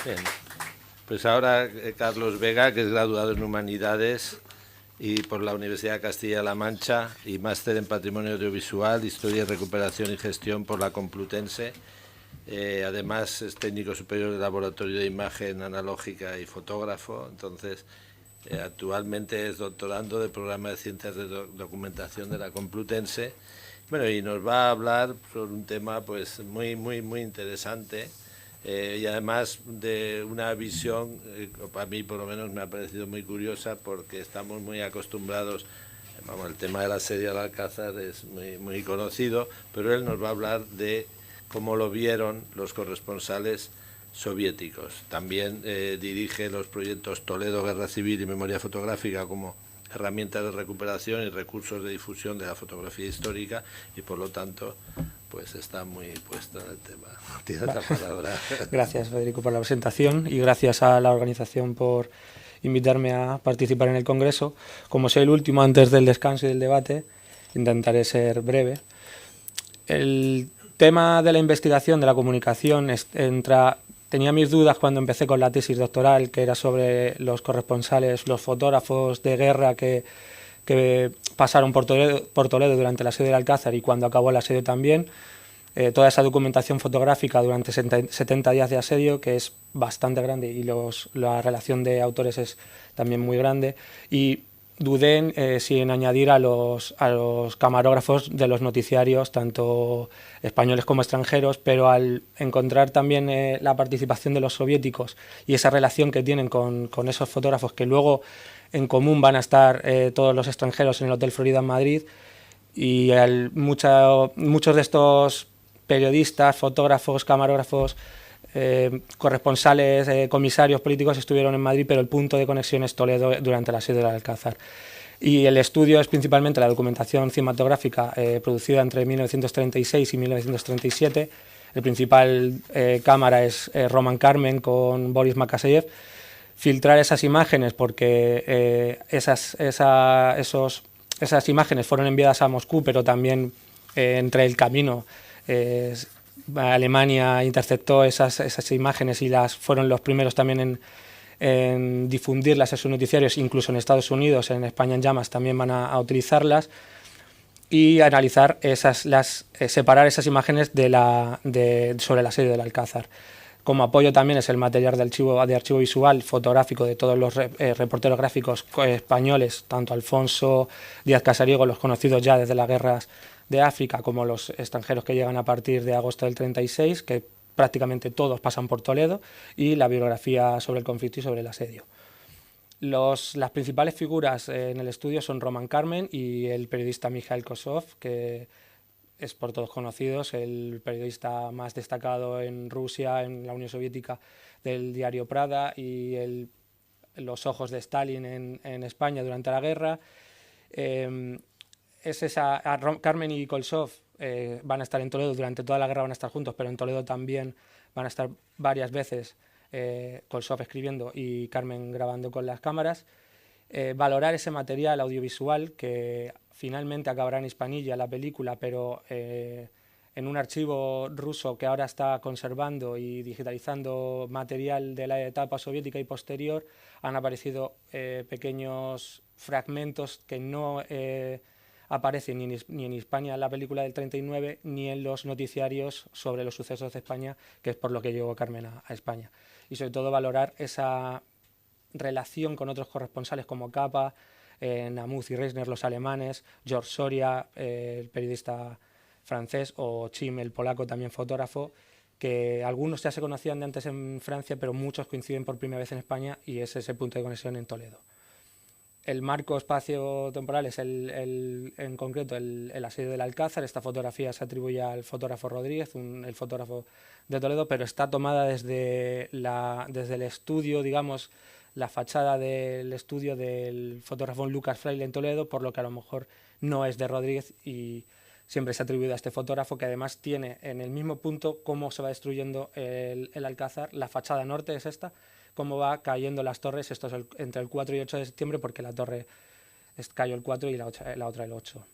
Bien, pues ahora Carlos Vega, que es graduado en Humanidades y por la Universidad de Castilla-La Mancha y máster en Patrimonio Audiovisual, Historia, Recuperación y Gestión por la Complutense. Además es técnico superior del Laboratorio de Imagen Analógica y fotógrafo. Entonces, actualmente es doctorando del Programa de Ciencias de Documentación de la Complutense. Bueno, y nos va a hablar sobre un tema pues muy interesante. Y además de una visión, para mí por lo menos me ha parecido muy curiosa, porque estamos muy acostumbrados, vamos, el tema del asedio al Alcázar es muy conocido, pero él nos va a hablar de cómo lo vieron los corresponsales soviéticos. También dirige los proyectos Toledo, Guerra Civil y Memoria Fotográfica como herramientas de recuperación y recursos de difusión de la fotografía histórica, y por lo tanto pues está muy puesto en el tema. Tienes la palabra. Gracias, Federico, por la presentación y gracias a la organización por invitarme a participar en el Congreso. Como soy el último antes del descanso y del debate, intentaré ser breve. El tema de la investigación de la comunicación tenía mis dudas cuando empecé con la tesis doctoral, que era sobre los corresponsales, los fotógrafos de guerra que pasaron por Toledo durante el asedio del Alcázar y cuando acabó el asedio también. Toda esa documentación fotográfica durante 70 días de asedio, que es bastante grande, y la relación de autores es también muy grande, y dudé en añadir a los camarógrafos de los noticiarios, tanto españoles como extranjeros, pero al encontrar también la participación de los soviéticos y esa relación que tienen con esos fotógrafos, que luego en común van a estar todos los extranjeros en el Hotel Florida en Madrid, y muchos de estos periodistas, fotógrafos, camarógrafos, corresponsales, comisarios políticos estuvieron en Madrid, pero el punto de conexión es Toledo durante el asedio del Alcázar. Y el estudio es principalmente la documentación cinematográfica producida entre 1936 y 1937. El principal cámara es Roman Carmen con Boris Makaseyev. Filtrar esas imágenes, porque esas imágenes fueron enviadas a Moscú, pero también entre el camino Alemania interceptó esas imágenes y fueron los primeros también en difundirlas en sus noticiarios, incluso en Estados Unidos, en España en Llamas también van a utilizarlas, y analizar separar esas imágenes sobre el asedio del Alcázar. Como apoyo también es el material de archivo visual fotográfico de todos los reporteros gráficos españoles, tanto Alfonso Díaz Casariego, los conocidos ya desde las guerras de África, como los extranjeros que llegan a partir de agosto del 36, que prácticamente todos pasan por Toledo, y la bibliografía sobre el conflicto y sobre el asedio. Las principales figuras en el estudio son Roman Carmen y el periodista Mikhail Kosov, que es por todos conocidos, el periodista más destacado en Rusia, en la Unión Soviética, del diario Pravda, y los ojos de Stalin en España durante la guerra. Carmen y Kolsov van a estar en Toledo durante toda la guerra, van a estar juntos, pero en Toledo también van a estar varias veces, Kolsov escribiendo y Carmen grabando con las cámaras. Valorar ese material audiovisual que finalmente acabará en Hispanilla, la película, pero en un archivo ruso que ahora está conservando y digitalizando material de la etapa soviética y posterior, han aparecido pequeños fragmentos que no aparecen ni en Hispania, la película del 39, ni en los noticiarios sobre los sucesos de España, que es por lo que llegó Carmen a España. Y sobre todo valorar esa relación con otros corresponsales como Capa, Namuz y Reisner, los alemanes, George Soria, el periodista francés, o Chim, el polaco, también fotógrafo, que algunos ya se conocían de antes en Francia, pero muchos coinciden por primera vez en España, y es ese punto de conexión en Toledo. El marco espacio-temporal es en concreto el asedio del Alcázar. Esta fotografía se atribuye al fotógrafo Rodríguez, el fotógrafo de Toledo, pero está tomada desde el estudio, digamos, la fachada del estudio del fotógrafo Lucas Fraile en Toledo, por lo que a lo mejor no es de Rodríguez, y siempre se ha atribuido a este fotógrafo, que además tiene en el mismo punto cómo se va destruyendo el Alcázar. La fachada norte es esta, cómo va cayendo las torres. Esto es entre el 4 y 8 de septiembre, porque la torre cayó el 4 y la otra el 8.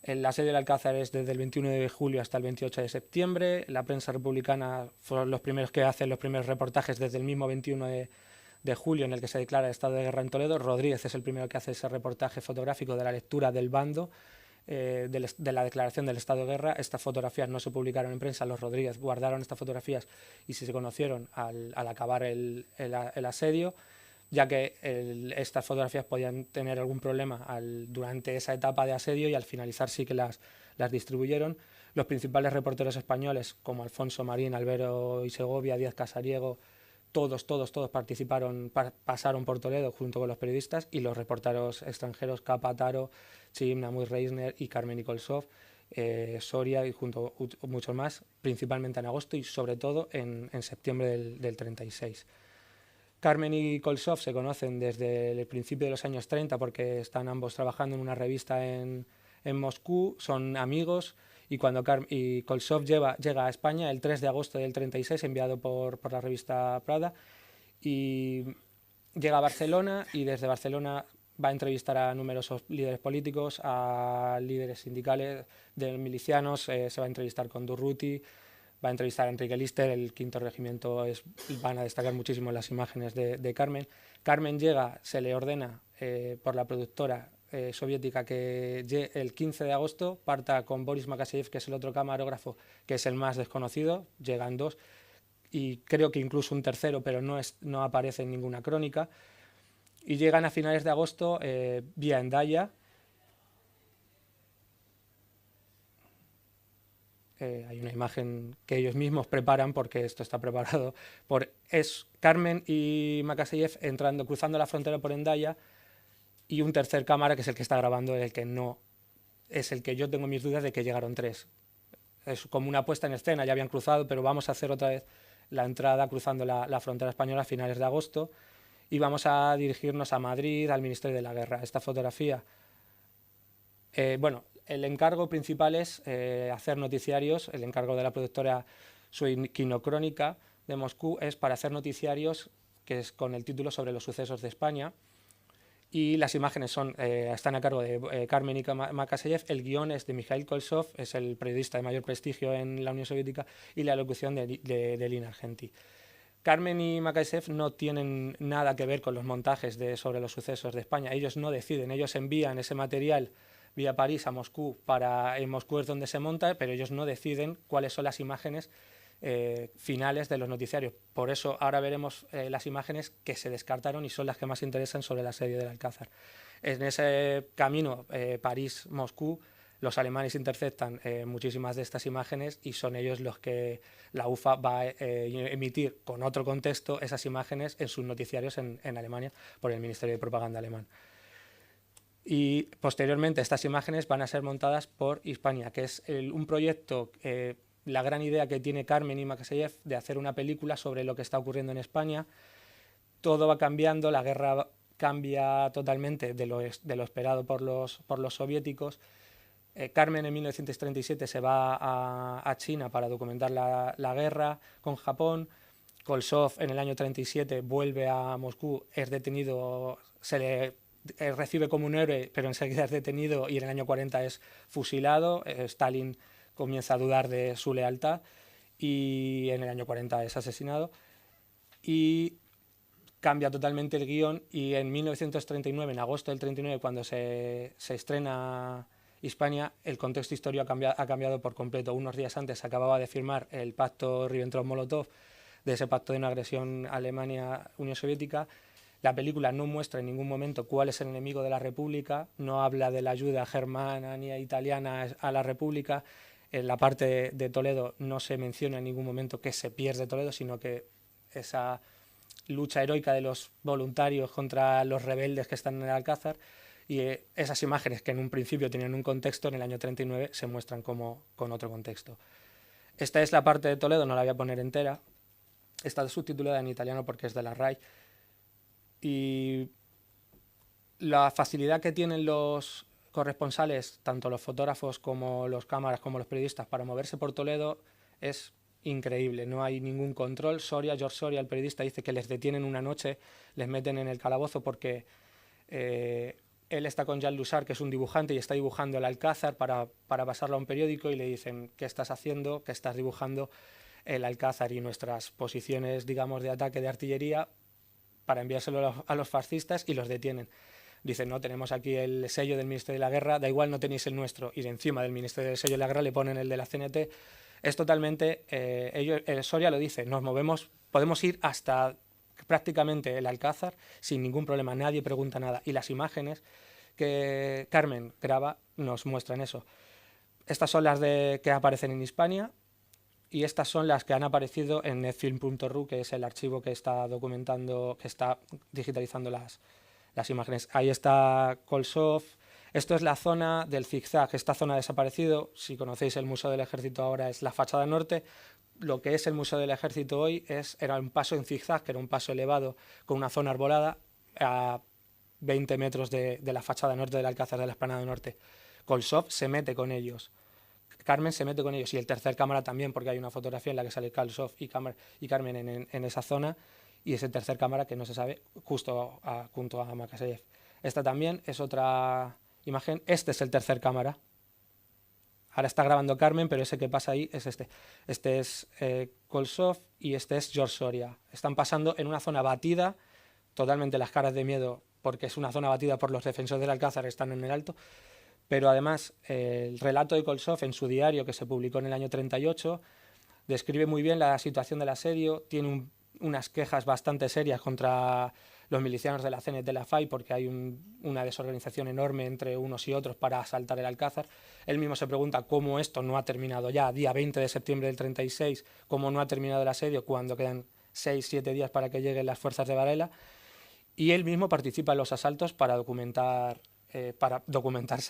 El asedio del Alcázar es desde el 21 de julio hasta el 28 de septiembre. La prensa republicana fueron los primeros que hacen los primeros reportajes desde el mismo 21 de julio, en el que se declara el estado de guerra en Toledo. Rodríguez es el primero que hace ese reportaje fotográfico de la lectura del bando, de la declaración del estado de guerra. Estas fotografías no se publicaron en prensa, los Rodríguez guardaron estas fotografías y se conocieron al acabar el asedio, ya que estas fotografías podían tener algún problema durante esa etapa de asedio, y al finalizar sí que las distribuyeron. Los principales reporteros españoles, como Alfonso Marín, Albero y Segovia, Díaz Casariego, todos participaron, pasaron por Toledo junto con los periodistas, y los reporteros extranjeros, Capa Taro, Chim, Namuy Reisner y Carmen Nikolsov, Soria y junto a muchos más, principalmente en agosto y sobre todo en septiembre del 36. Carmen y Kolsov se conocen desde el principio de los años 30 porque están ambos trabajando en una revista en Moscú, son amigos, y cuando Kolsov llega a España el 3 de agosto del 36, enviado por la revista Prada, y llega a Barcelona, y desde Barcelona va a entrevistar a numerosos líderes políticos, a líderes sindicales, de milicianos, se va a entrevistar con Durruti, va a entrevistar a Enrique Lister, el quinto regimiento, van a destacar muchísimo las imágenes de Carmen. Carmen llega, se le ordena por la productora soviética que el 15 de agosto parta con Boris Makaseyev, que es el otro camarógrafo, que es el más desconocido. Llegan dos y creo que incluso un tercero, pero no aparece en ninguna crónica, y llegan a finales de agosto vía Hendaya. Hay una imagen que ellos mismos preparan, porque esto está preparado es Carmen y Makaseyev cruzando la frontera por Hendaya, y un tercer cámara, que es el que está grabando, el que yo tengo mis dudas de que llegaron tres. Es como una puesta en escena, ya habían cruzado, pero vamos a hacer otra vez la entrada cruzando la frontera española a finales de agosto, y vamos a dirigirnos a Madrid, al Ministerio de la Guerra. Esta fotografía, el encargo principal es hacer noticiarios. El encargo de la productora Suikinocrónica de Moscú es para hacer noticiarios, que es con el título sobre los sucesos de España, y las imágenes están a cargo de Carmen y Makaseyev. El guión es de Mikhail Kolsov, es el periodista de mayor prestigio en la Unión Soviética, y la locución de Lina Argenti. Carmen y Makaseyev no tienen nada que ver con los montajes sobre los sucesos de España. Ellos no deciden, ellos envían ese material vía París a Moscú, en Moscú es donde se monta, pero ellos no deciden cuáles son las imágenes finales de los noticiarios. Por eso ahora veremos las imágenes que se descartaron y son las que más interesan sobre el asedio del Alcázar. En ese camino París-Moscú, los alemanes interceptan muchísimas de estas imágenes, y son ellos los que la UFA va a emitir con otro contexto esas imágenes en sus noticiarios en Alemania por el Ministerio de Propaganda alemán. Y posteriormente estas imágenes van a ser montadas por Hispania, que es un proyecto, la gran idea que tiene Carmen y Makaseyev de hacer una película sobre lo que está ocurriendo en España. Todo va cambiando, la guerra cambia totalmente de lo esperado por los soviéticos. Carmen en 1937 se va a China para documentar la guerra con Japón. Kolsov en el año 37 vuelve a Moscú, es detenido, se le recibe como un héroe, pero enseguida es detenido, y en el año 40 es fusilado. Stalin comienza a dudar de su lealtad, y en el año 40 es asesinado, y cambia totalmente el guión. Y en 1939, en agosto del 39, cuando se estrena Hispania, el contexto histórico ha cambiado por completo. Unos días antes se acababa de firmar el pacto Ribbentrop-Molotov, de ese pacto de no agresión Alemania-Unión Soviética. La película no muestra en ningún momento cuál es el enemigo de la República, no habla de la ayuda germana ni italiana a la República. En la parte de Toledo no se menciona en ningún momento que se pierde Toledo, sino que esa lucha heroica de los voluntarios contra los rebeldes que están en el Alcázar, y esas imágenes que en un principio tenían un contexto, en el año 39 se muestran como con otro contexto. Esta es la parte de Toledo, no la voy a poner entera, está subtitulada en italiano porque es de la RAI, y la facilidad que tienen los corresponsales, tanto los fotógrafos como los cámaras como los periodistas, para moverse por Toledo es increíble. No hay ningún control. George Soria, el periodista, dice que les detienen una noche, les meten en el calabozo porque él está con Jean Lusard, que es un dibujante, y está dibujando el Alcázar para pasarlo a un periódico, y le dicen: ¿qué estás haciendo? ¿Qué estás dibujando el Alcázar y nuestras posiciones, digamos, de ataque de artillería, para enviárselo a los fascistas? Y los detienen. Dicen: no, tenemos aquí el sello del Ministerio de la Guerra, da igual, no tenéis el nuestro. Y de encima del Ministerio del Sello de la Guerra le ponen el de la CNT. Es totalmente, Soria lo dice, nos movemos, podemos ir hasta prácticamente el Alcázar sin ningún problema, nadie pregunta nada. Y las imágenes que Carmen graba nos muestran eso. Estas son las que aparecen en Hispania, y estas son las que han aparecido en netfilm.ru, que es el archivo que está documentando, que está digitalizando las imágenes. Ahí está Kolsov. Esto es la zona del zigzag. Esta zona ha desaparecido. Si conocéis el Museo del Ejército ahora es la fachada norte. Lo que es el Museo del Ejército hoy era un paso en zigzag, que era un paso elevado con una zona arbolada a 20 metros de la fachada norte del Alcázar de la Explanada Norte. Kolsov se mete con ellos. Carmen se mete con ellos, y el tercer cámara también, porque hay una fotografía en la que sale Kolsov y Carmen en esa zona, y ese tercer cámara que no se sabe, justo junto a Makaseyev. Esta también es otra imagen. Este es el tercer cámara. Ahora está grabando Carmen, pero ese que pasa ahí es este. Este es Kolsov y este es George Soria. Están pasando en una zona batida, totalmente las caras de miedo, porque es una zona batida por los defensores del Alcázar, están en el alto. Pero además, el relato de Kolsov en su diario, que se publicó en el año 38, describe muy bien la situación del asedio. Tiene unas quejas bastante serias contra los milicianos de la CNT de la FAI, porque hay una desorganización enorme entre unos y otros para asaltar el Alcázar. Él mismo se pregunta cómo esto no ha terminado ya, día 20 de septiembre del 36, cómo no ha terminado el asedio cuando quedan 6-7 días para que lleguen las fuerzas de Varela. Y él mismo participa en los asaltos para documentarse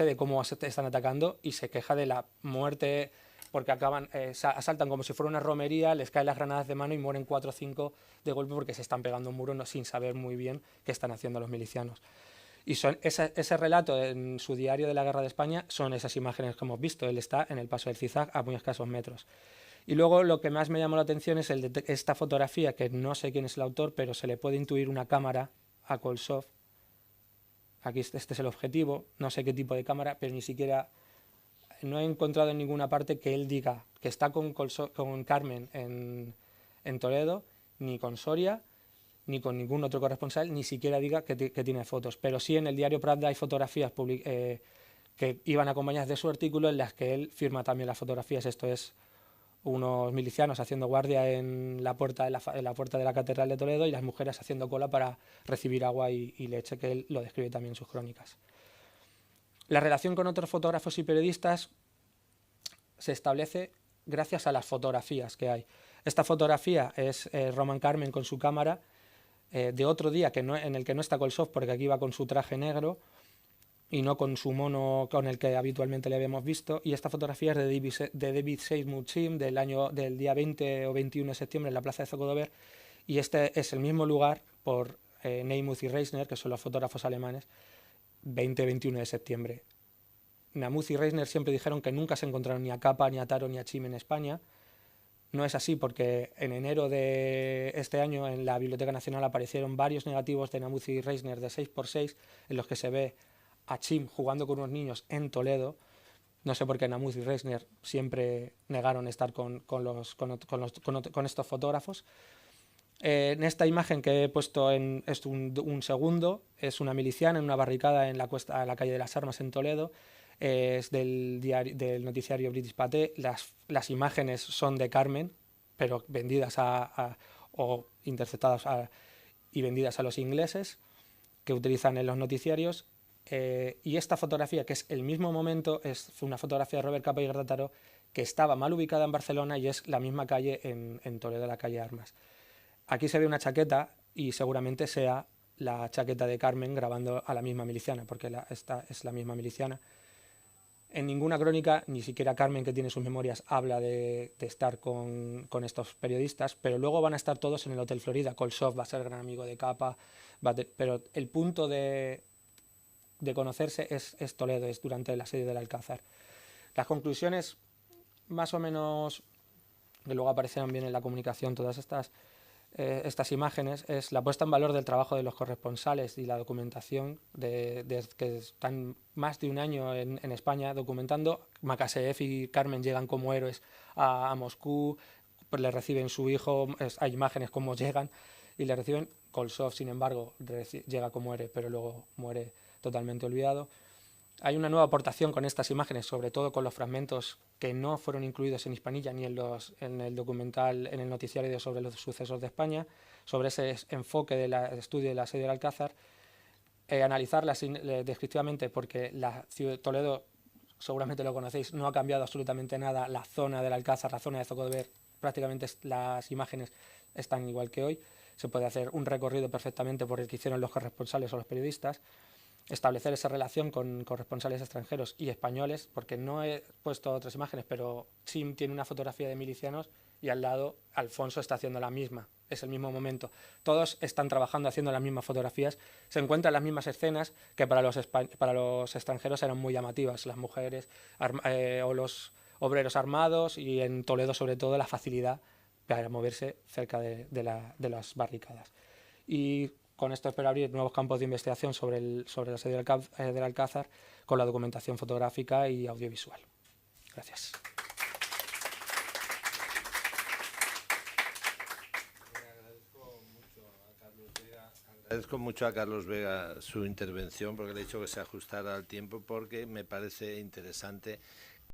de cómo están atacando, y se queja de la muerte, porque asaltan como si fuera una romería, les caen las granadas de mano y mueren 4 o 5 de golpe porque se están pegando un muro sin saber muy bien qué están haciendo los milicianos. Y ese relato en su diario de la Guerra de España son esas imágenes que hemos visto. Él está en el paso del zigzag a muy escasos metros. Y luego lo que más me llamó la atención es esta fotografía, que no sé quién es el autor, pero se le puede intuir una cámara a Kolsov. Aquí este es el objetivo, no sé qué tipo de cámara, pero ni siquiera, no he encontrado en ninguna parte que él diga que está con Carmen en Toledo, ni con Soria, ni con ningún otro corresponsal, ni siquiera diga que tiene fotos. Pero sí, en el diario Pravda hay fotografías que iban acompañadas de su artículo, en las que él firma también las fotografías. Esto es unos milicianos haciendo guardia en la puerta de la Catedral de Toledo, y las mujeres haciendo cola para recibir agua y leche, que él lo describe también en sus crónicas. La relación con otros fotógrafos y periodistas se establece gracias a las fotografías que hay. Esta fotografía es Roman Carmen con su cámara, de otro día en el que no está Kolsov, porque aquí va con su traje negro y no con su mono con el que habitualmente le habíamos visto. Y esta fotografía es de David Seymour-Chim, del día 20 o 21 de septiembre en la plaza de Zocodover, y este es el mismo lugar por Neymuth y Reisner, que son los fotógrafos alemanes, 20-21 de septiembre. Neymuth y Reisner siempre dijeron que nunca se encontraron ni a Capa, ni a Taro, ni a Chim en España. No es así, porque en enero de este año en la Biblioteca Nacional aparecieron varios negativos de Neymuth y Reisner de 6x6, en los que se ve a Chim jugando con unos niños en Toledo. No sé por qué Neymuth y Reisner siempre negaron estar con estos fotógrafos. En esta imagen que he puesto es un segundo, es una miliciana en una barricada en la calle de las Armas en Toledo. Es del noticiario British Pathé. Las imágenes son de Carmen, pero vendidas o interceptadas y vendidas a los ingleses, que utilizan en los noticiarios. Y esta fotografía, que es el mismo momento, es una fotografía de Robert Capa y Gerda Taro, que estaba mal ubicada en Barcelona, y es la misma calle en Toledo, la calle Armas. Aquí se ve una chaqueta, y seguramente sea la chaqueta de Carmen grabando a la misma miliciana, porque esta es la misma miliciana. En ninguna crónica, ni siquiera Carmen, que tiene sus memorias, habla de estar con estos periodistas, pero luego van a estar todos en el Hotel Florida. Kolsov va a ser gran amigo de Capa, pero el punto de conocerse es Toledo, es durante el asedio del Alcázar. Las conclusiones, más o menos, que luego aparecerán bien en la comunicación, todas estas, estas imágenes es la puesta en valor del trabajo de los corresponsales y la documentación de que están más de un año en España documentando. Makaseev y Carmen llegan como héroes a Moscú, pues le reciben su hijo, hay imágenes cómo llegan y le reciben. Kolsov, sin embargo, llega como héroe, pero luego muere totalmente olvidado. Hay una nueva aportación con estas imágenes, sobre todo con los fragmentos que no fueron incluidos en Hispanilla ni en el documental, en el noticiario sobre los sucesos de España, sobre ese enfoque del estudio del asedio del Alcázar, analizarlas descriptivamente, porque la ciudad de Toledo, seguramente lo conocéis, no ha cambiado absolutamente nada. La zona del Alcázar, la zona de Zocodover, prácticamente las imágenes están igual que hoy. Se puede hacer un recorrido perfectamente por el que hicieron los corresponsales o los periodistas, establecer esa relación con corresponsales extranjeros y españoles, porque no he puesto otras imágenes, pero sí tiene una fotografía de milicianos y al lado Alfonso está haciendo la misma, es el mismo momento. Todos están trabajando haciendo las mismas fotografías, se encuentran las mismas escenas que para los extranjeros eran muy llamativas, las mujeres o los obreros armados, y en Toledo sobre todo la facilidad para moverse cerca de las barricadas. Y con esto espero abrir nuevos campos de investigación sobre el asedio del Alcázar con la documentación fotográfica y audiovisual. Gracias. Agradezco mucho a Carlos Vega su intervención, porque le he dicho que se ajustara al tiempo, porque me parece interesante